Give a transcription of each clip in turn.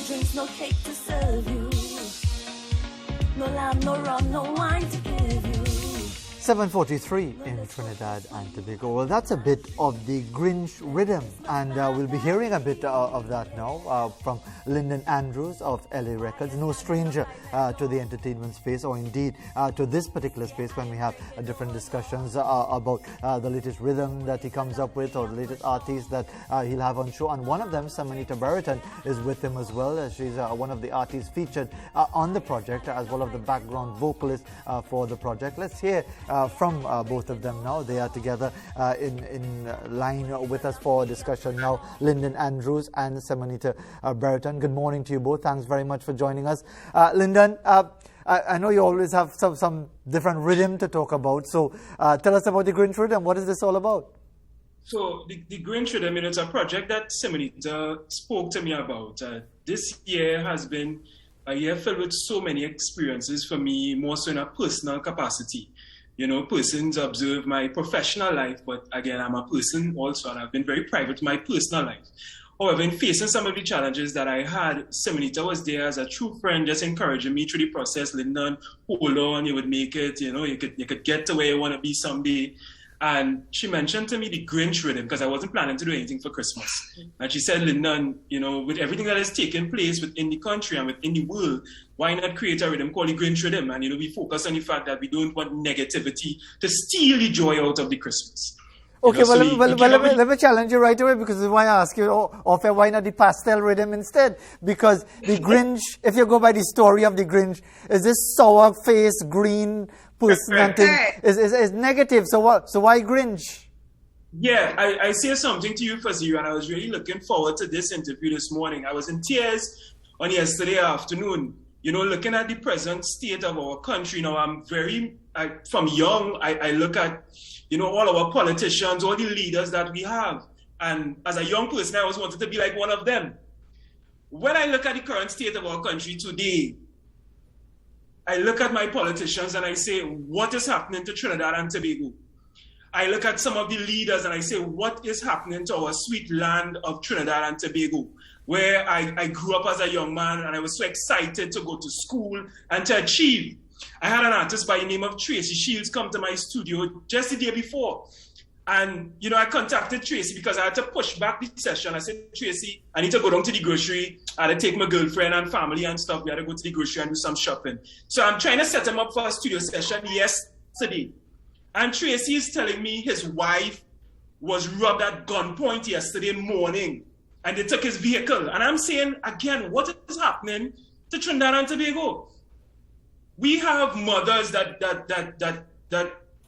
drinks, no cake to serve you. No lamb, no rum, no wine to give you. 7:43 in Trinidad and Tobago. Well, that's a bit of the Grinch Riddim, and we'll be hearing a bit of that now from Lyndon Andrews of LA Records. No stranger to the entertainment space, or indeed to this particular space when we have different discussions about the latest rhythm that he comes up with, or the latest artists that he'll have on show. And one of them, Semonita, is with him as well. She's one of the artists featured on the project, as well as the background vocalist for the project. Let's hear from both of them now. They are together in line with us for discussion now. Lyndon Andrews and Semonita Brereton. Good morning to you both. Thanks very much for joining us. Lyndon, I know you always have some different rhythm to talk about. So tell us about the Grinch Riddim. What is this all about? So the Grinch Riddim, it's a project that Semonita spoke to me about. This year has been a year filled with so many experiences for me, more so in a personal capacity. You know, persons observe my professional life, but again, I'm a person also, and I've been very private in my personal life. However, in facing some of the challenges that I had, Semonita was there as a true friend, just encouraging me through the process. Lyndon, hold on, you would make it, you know, you could get to where you want to be someday. And she mentioned to me the Grinch Riddim, because I wasn't planning to do anything for Christmas. And she said, Lyndon, you know, with everything that is taking place within the country and within the world, why not create a rhythm called the Grinch Riddim? And, you know, we focus on the fact that we don't want negativity to steal the joy out of the Christmas. Okay, you know, let me challenge you right away, because this is why I ask you, why not the pastel rhythm instead? Because the Grinch, if you go by the story of the Grinch, is this sour-faced, green person and thing, is negative. So why Grinch? Yeah, I say something to you, Fazir, and I was really looking forward to this interview this morning. I was in tears on yesterday afternoon, you know, looking at the present state of our country. Now, from young, I look at, you know, all our politicians, all the leaders that we have. And as a young person, I always wanted to be like one of them. When I look at the current state of our country today, I look at my politicians and I say, what is happening to Trinidad and Tobago? I look at some of the leaders and I say, what is happening to our sweet land of Trinidad and Tobago, where I grew up as a young man and I was so excited to go to school and to achieve. I had an artist by the name of Tracy Shields come to my studio just the day before. And, you know, I contacted Tracy because I had to push back the session. I said, Tracy, I need to go down to the grocery. I had to take my girlfriend and family and stuff. We had to go to the grocery and do some shopping. So I'm trying to set him up for a studio session yesterday. And Tracy is telling me his wife was robbed at gunpoint yesterday morning. And they took his vehicle. And I'm saying, again, what is happening to Trinidad and Tobago? We have mothers that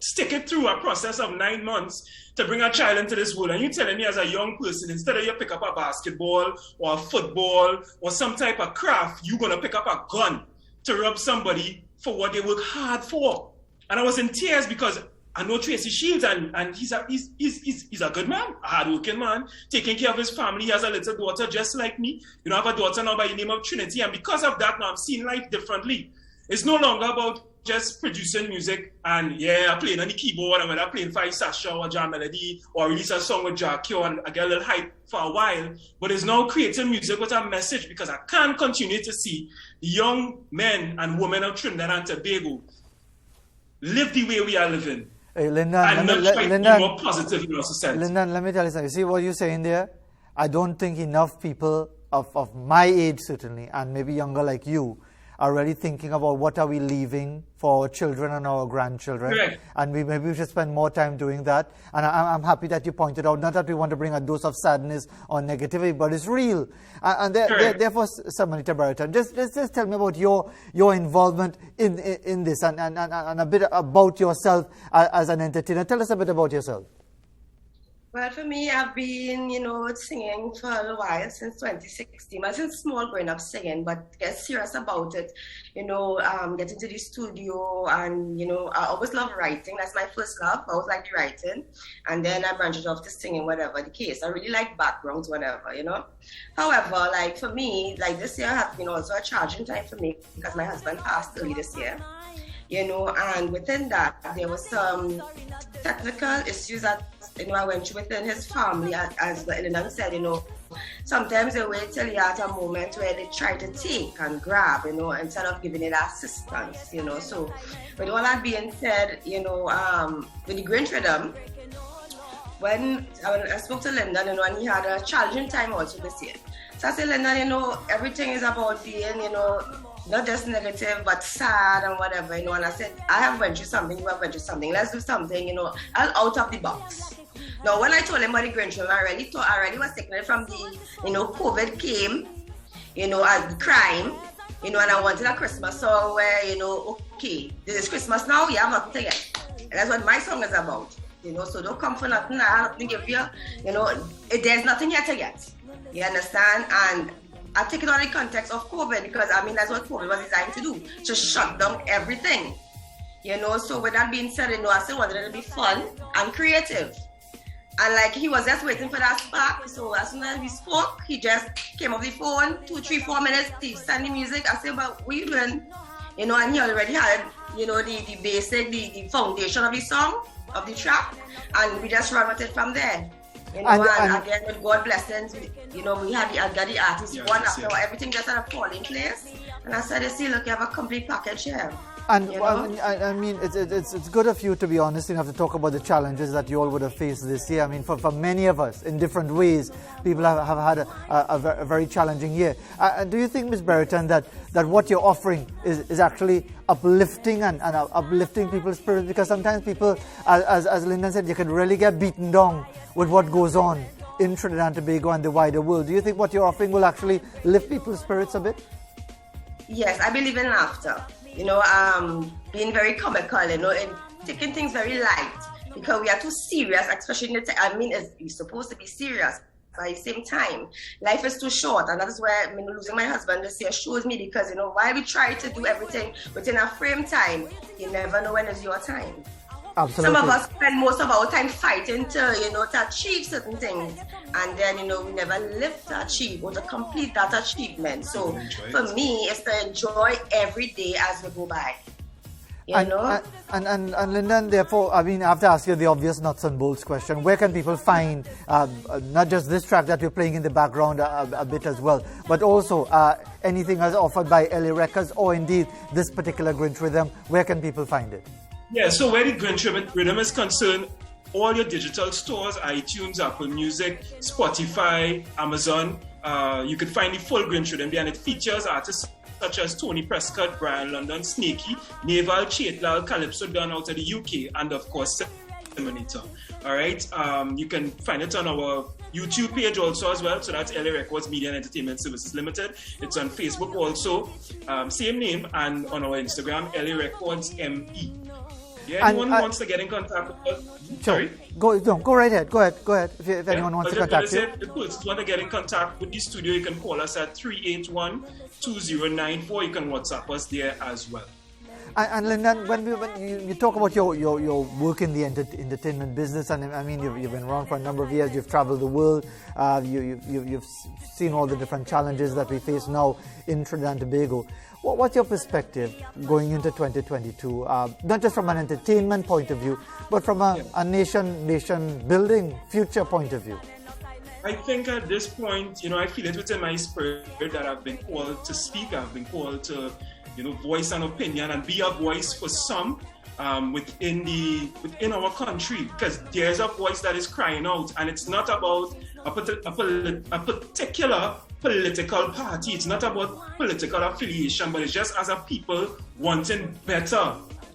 stick it through a process of 9 months to bring a child into this world. And you're telling me as a young person, instead of you pick up a basketball or a football or some type of craft, you're going to pick up a gun to rob somebody for what they work hard for. And I was in tears because I know Tracy Shields, and he's a good man, a hardworking man, taking care of his family. He has a little daughter just like me. You know, I have a daughter now by the name of Trinity. And because of that, now I'm seeing life differently. It's no longer about just producing music and, yeah, I playing on the keyboard and when I'm playing Five Sasha or Jam Melody or release a song with Jackie and I get a little hype for a while. But it's now creating music with a message, because I can't continue to see the young men and women of Trinidad and Tobago live the way we are living. Hey, Lyndon, and not try to be more positive in our society. Lyndon, let me tell you something. You see what you're saying there? I don't think enough people of my age, certainly, and maybe younger like you, are really thinking about what are we leaving for our children and our grandchildren. Correct. And maybe we should spend more time doing that. And I'm happy that you pointed out, not that we want to bring a dose of sadness or negativity, but it's real. And therefore, Semonita Brereton, just tell me about your involvement in this and a bit about yourself as an entertainer. Tell us a bit about yourself. Well, for me, I've been, you know, singing for a while, since 2016. I was since small growing up singing, but get serious about it, you know, get into the studio and, you know, I always love writing. That's my first love. I always like the writing. And then I branched off to singing, whatever the case. I really like backgrounds, whatever, you know. However, like for me, like this year has been also a challenging time for me because my husband passed early this year. You know, and within that, there was some technical issues that I went through within his family, as Lyndon said, sometimes they wait till you're at a moment where they try to take and grab, instead of giving it assistance, So with all that being said, with the Grinch Riddim, when I spoke to Lyndon, and he had a challenging time also this year. So I said, Lyndon, everything is about being, not just negative, but sad and whatever, And I said, I have went through something, you have went through something. Let's do something, out of the box. Now, when I told him about the Grinch, I already was taking it from the, COVID came, as crime, and I wanted a Christmas song where, okay, this is Christmas now, you have nothing to get. And that's what my song is about, so don't come for nothing, I have nothing to give you, there's nothing here to get. You understand? And I take it out of the context of COVID because, that's what COVID was designed to do, to shut down everything. So with that being said, I still wanted it to be fun and creative. And he was just waiting for that spark. So as soon as we spoke, he just came off the phone, 2, 3, 4 minutes, he sent the music. I said, but what are you doing? And he already had, the basic, the foundation of the song, of the track. And we just ran with it from there. And again, with God blessings, we had the artist one after everything just had a fall in place. And I said, see, look, you have a complete package here. And it's good of you to be honest enough to talk about the challenges that you all would have faced this year. For many of us, in different ways, people have had a very challenging year. Do you think, Ms. Brereton, that what you're offering is actually uplifting and uplifting people's spirits? Because sometimes people, as Lyndon said, you can really get beaten down with what goes on in Trinidad and Tobago and the wider world. Do you think what you're offering will actually lift people's spirits a bit? Yes, I believe in laughter. Being very comical, and taking things very light, because we are too serious, especially in it's supposed to be serious. But at the same time, life is too short, and that is why losing my husband this year shows me, because while we try to do everything within a frame time, you never know when is your time. Absolutely. Some of us spend most of our time fighting to achieve certain things, and then we never live to achieve or to complete that achievement. So for me, it's to enjoy every day as we go by. And Lyndon, therefore, I have to ask you the obvious nuts and bolts question. Where can people find not just this track that you're playing in the background a bit as well, but also anything else offered by LA Records, or indeed this particular Grinch Riddim? Where can people find it? Yeah, so where the Grinch Riddim is concerned, all your digital stores, iTunes, Apple Music, Spotify, Amazon, you can find the full Grinch Riddim there, and it features artists such as Tony Prescott, Brian London, Snakey, Naval, Chaitlal, Calypso Dunn out of the UK, and of course Semonita. All right, you can find it on our YouTube page also as well, so that's LA Records Media and Entertainment Services Limited. It's on Facebook also, same name, and on our Instagram, LARecordsME. Yeah, anyone who wants to get in contact with us, sorry? Go right ahead. Go ahead. If anyone wants to contact you. If you want to get in contact with the studio, you can call us at 381-2094. You can WhatsApp us there as well. And Lyndon, when you talk about your work in the entertainment business, and you've been around for a number of years, you've traveled the world, you've seen all the different challenges that we face now in Trinidad and Tobago. What's your perspective going into 2022, not just from an entertainment point of view, but from a nation building future point of view? I think at this point, I feel it within my spirit that I've been called to speak. I've been called to, voice an opinion and be a voice for some within our country, because there's a voice that is crying out, and it's not about a particular political party. It's not about political affiliation, but it's just as a people wanting better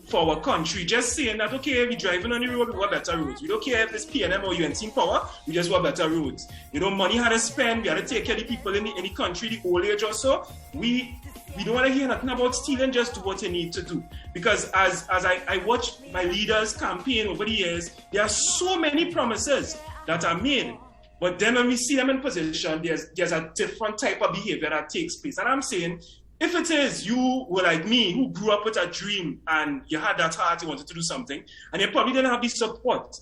for our country. Just saying that, okay, we're driving on the road, we want better roads. We don't care if it's PNM or UNC in power, we just want better roads. Money had to spend, we had to take care of the people in the country, the old age or so. We don't want to hear nothing about stealing, just do what you need to do. Because as I watch my leaders campaign over the years, there are so many promises that are made. But then when we see them in position, there's a different type of behavior that takes place. And I'm saying, if it is you were like me, who grew up with a dream and you had that heart, you wanted to do something, and you probably didn't have the support.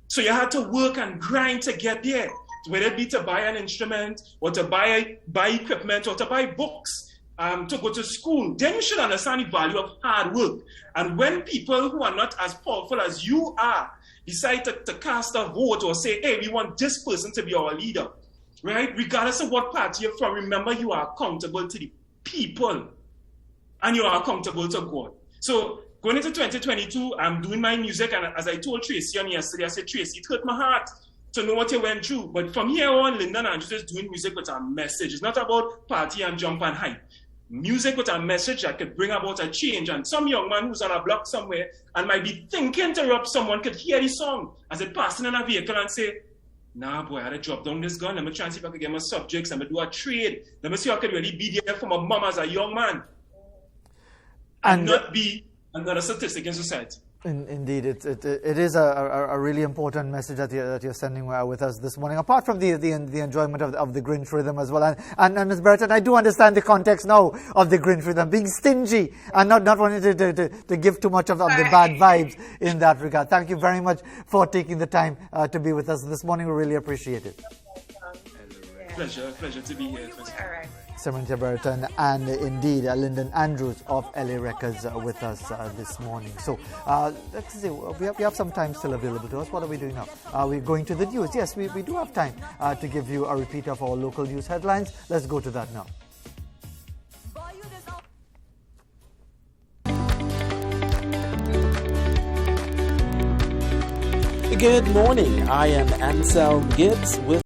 So you had to work and grind to get there, whether it be to buy an instrument or to buy equipment or to buy books, to go to school. Then you should understand the value of hard work. And when people who are not as powerful as you are decide to cast a vote or say, hey, we want this person to be our leader, right? Regardless of what party you're from, remember you are accountable to the people and you are accountable to God. So going into 2022, I'm doing my music, and as I told Tracy on yesterday, I said, Tracy, it hurt my heart to know what you went through. But from here on, Lyndon Andrews is doing music with a message. It's not about party and jump and hype. Music with a message that could bring about a change. And some young man who's on a block somewhere and might be thinking to rob someone could hear the song as it passing in a vehicle and say, nah, boy, I had to drop down this gun. Let me try and see if I can get my subjects. Let me do a trade. Let me see how I could really be there for my mom as a young man. And not be another statistic in society. Indeed, it is a really important message that you're sending with us this morning. Apart from the enjoyment of the Grinch Riddim as well, and Ms. Burton, I do understand the context now of the Grinch Riddim, being stingy and not wanting to give too much of the bad vibes in that regard. Thank you very much for taking the time to be with us this morning. We really appreciate it. Pleasure to be here. All right. Semonita Burton and indeed Lyndon Andrews of LA Records with us this morning. So let's see, we have some time still available to us. What are we doing now? We're going to the news. Yes, we do have time to give you a repeat of our local news headlines. Let's go to that now. Good morning. I am Anselm Gibbs with